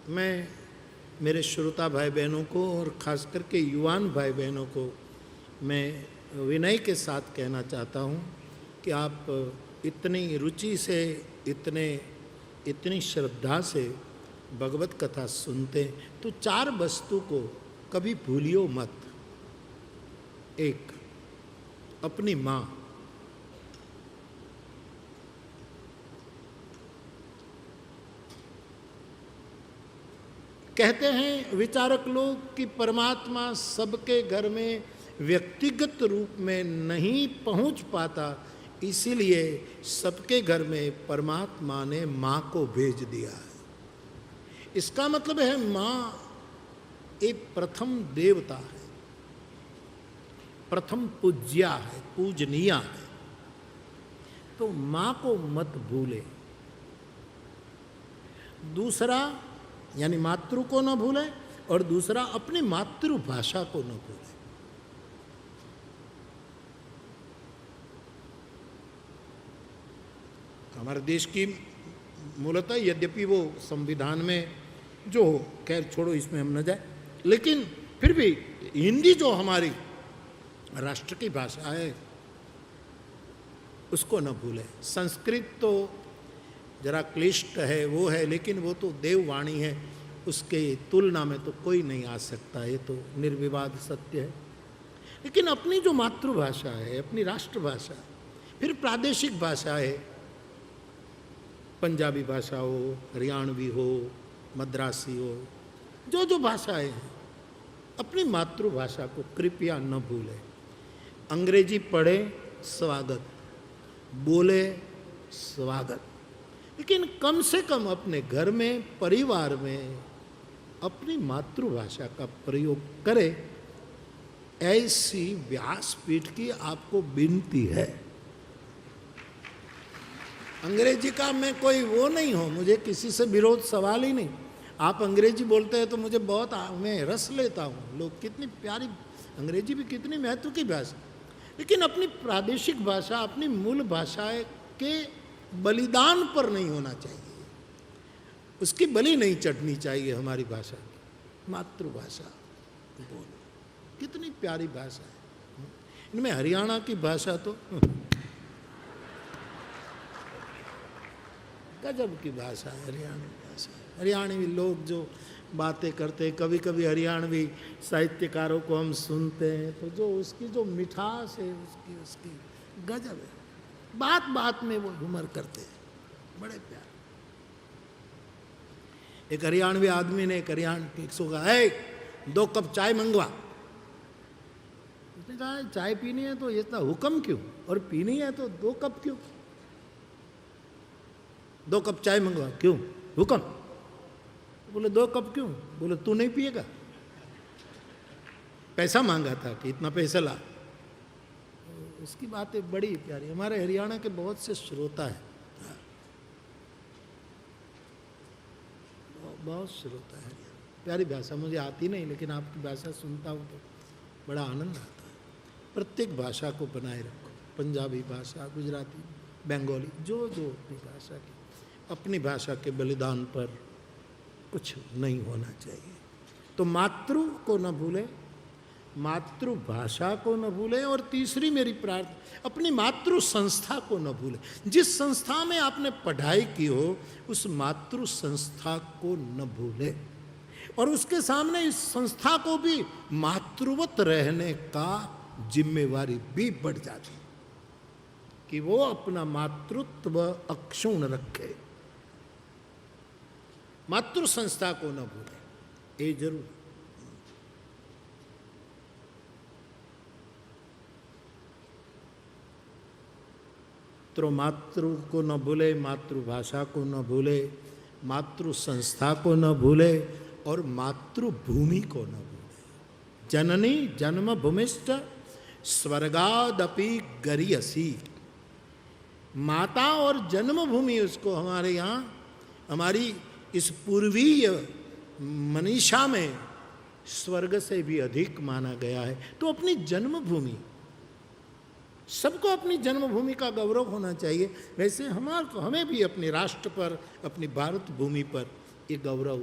मैं मेरे श्रोता भाई बहनों को और ख़ास करके युवान भाई बहनों को मैं विनय के साथ कहना चाहता हूँ कि आप इतनी रुचि से इतनी श्रद्धा से भगवत कथा सुनते तो चार वस्तु को कभी भूलियो मत। एक, अपनी माँ। कहते हैं विचारक लोग कि परमात्मा सबके घर में व्यक्तिगत रूप में नहीं पहुंच पाता, इसीलिए सबके घर में परमात्मा ने माँ को भेज दिया है। इसका मतलब है माँ एक प्रथम देवता है, प्रथम पूज्या है, पूजनीया है। तो माँ को मत भूले। दूसरा यानी मातृ को न भूले, और दूसरा अपनी मातृभाषा को न भूले। हमारे देश की मूलतः यद्यपि वो संविधान में जो हो, खैर छोड़ो इसमें हम न जाए, लेकिन फिर भी हिंदी जो हमारी राष्ट्र की भाषा है उसको न भूले। संस्कृत तो जरा क्लिष्ट है, वो है, लेकिन वो तो देववाणी है, उसके तुलना में तो कोई नहीं आ सकता, ये तो निर्विवाद सत्य है। लेकिन अपनी जो मातृभाषा है, अपनी राष्ट्रभाषा, फिर प्रादेशिक भाषा है, पंजाबी भाषा हो, हरियाणवी हो, मद्रासी हो, जो जो भाषाएं हैं, अपनी मातृभाषा को कृपया न भूलें। अंग्रेजी पढ़े स्वागत, बोले स्वागत, लेकिन कम से कम अपने घर में, परिवार में अपनी मातृभाषा का प्रयोग करें, ऐसी व्यासपीठ की आपको विनती है। अंग्रेजी का मैं कोई वो नहीं हूँ, मुझे किसी से विरोध सवाल ही नहीं। आप अंग्रेजी बोलते हैं तो मुझे बहुत मैं रस लेता हूँ। लोग कितनी प्यारी, अंग्रेजी भी कितनी महत्व की भाषा, लेकिन अपनी प्रादेशिक भाषा, अपनी मूल भाषा के बलिदान पर नहीं होना चाहिए, उसकी बलि नहीं चढ़नी चाहिए। हमारी भाषा की मातृभाषा बोलो, कितनी प्यारी भाषा है। इनमें हरियाणा की भाषा तो गजब की भाषा है, हरियाणवी भाषा। हरियाणवी लोग जो बातें करते हैं, कभी कभी हरियाणवी साहित्यकारों को हम सुनते हैं तो जो उसकी जो मिठास है, उसकी गजब है। बात बात में वो ह्यूमर करते हैं, बड़े प्यार। एक हरियाणवी आदमी ने एक सो कहा, है 2 कप चाय मंगवा। उसने कहा चाय पीनी है तो इतना हुक्म क्यों, और पीनी है तो 2 कप क्यों? 2 कप चाय मंगवा, क्यों हुक्म? बोले 2 कप क्यों? बोले तू नहीं पिएगा? पैसा मांगा था कि इतना पैसा ला। उसकी बातें बड़ी प्यारी। हमारे हरियाणा के बहुत से श्रोता हैं, बहुत श्रोता है। प्यारी भाषा, मुझे आती नहीं, लेकिन आपकी भाषा सुनता हूँ तो बड़ा आनंद आता है। प्रत्येक भाषा को बनाए रखो, पंजाबी भाषा, गुजराती, बंगाली, जो अपनी भाषा की, अपनी भाषा के बलिदान पर कुछ नहीं होना चाहिए। तो मातृ को न भूले, मातृभाषा को न भूले, और तीसरी मेरी प्रार्थना, अपनी मातृ संस्था को न भूले। जिस संस्था में आपने पढ़ाई की हो, उस मातृ संस्था को न भूले, और उसके सामने इस संस्था को भी मातृवत रहने का जिम्मेवारी भी बढ़ जाती, कि वो अपना मातृत्व अक्षुण्ण रखे। मातृ संस्था को न भूले, ये जरूर। तो मातृ को न भूले, मातृभाषा को न भूले, मातृ संस्था को न भूले, और मातृभूमि को न भूले। जननी जन्मभूमिश्च स्वर्गादपि गरीयसी। माता और जन्मभूमि, उसको हमारे यहाँ, हमारी इस पूर्वीय मनीषा में स्वर्ग से भी अधिक माना गया है। तो अपनी जन्मभूमि, सबको अपनी जन्मभूमि का गौरव होना चाहिए। वैसे हमें भी अपने राष्ट्र पर, अपनी भारत भूमि पर ये गौरव